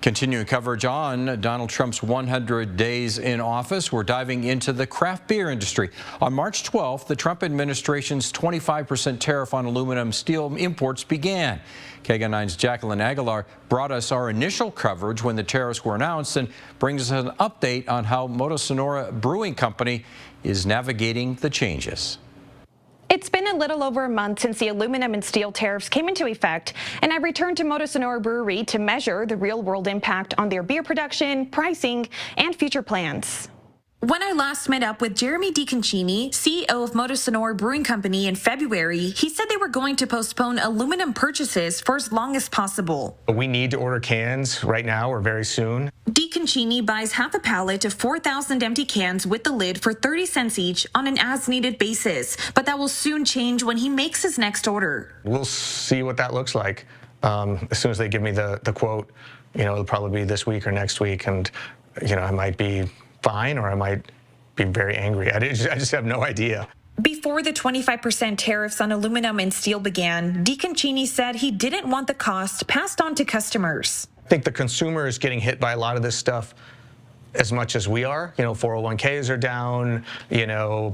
Continuing coverage on Donald Trump's 100 days in office, we're diving into the craft beer industry. On March 12th, the Trump administration's 25% tariff on aluminum steel imports began. KGUN 9's Jacqueline Aguilar brought us our initial coverage when the tariffs were announced and brings us an update on how Moto Sonora Brewing Company is navigating the changes. It's been a little over a month since the aluminum and steel tariffs came into effect, and I returned to Moto Sonora Brewery to measure the real-world impact on their beer production, pricing, and future plans. When I last met up with Jeremy DiConcini, CEO of Moto Sonora Brewing Company, in February, he said they were going to postpone aluminum purchases for as long as possible. We need to order cans right now or very soon. DiConcini buys half a pallet of 4,000 empty cans with the lid for 30 cents each on an as-needed basis, but that will soon change when he makes his next order. We'll see what that looks like. As soon as they give me the quote, it'll probably be this week or next week, and I might be fine or I might be very angry. I just have no idea. Before the 25% tariffs on aluminum and steel began, DiConcini said he didn't want the cost passed on to customers. I think the consumer is getting hit by a lot of this stuff as much as we are. 401ks are down,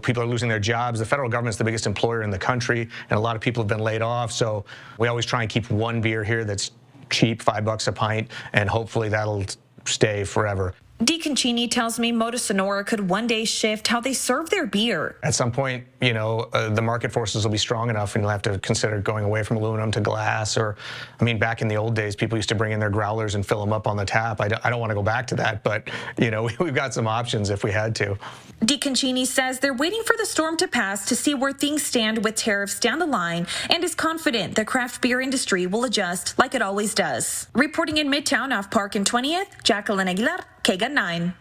people are losing their jobs. The federal government's the biggest employer in the country, and a lot of people have been laid off. So we always try and keep one beer here that's cheap, $5 a pint, and hopefully that'll stay forever. DiConcini tells me Moto Sonora could one day shift how they serve their beer. At some point, the market forces will be strong enough and you'll have to consider going away from aluminum to glass, or, back in the old days, people used to bring in their growlers and fill them up on the tap. I don't want to go back to that, but, we've got some options if we had to. DiConcini says they're waiting for the storm to pass to see where things stand with tariffs down the line, and is confident the craft beer industry will adjust like it always does. Reporting in Midtown off Park and 20th, Jacqueline Aguilar, KGUN 9.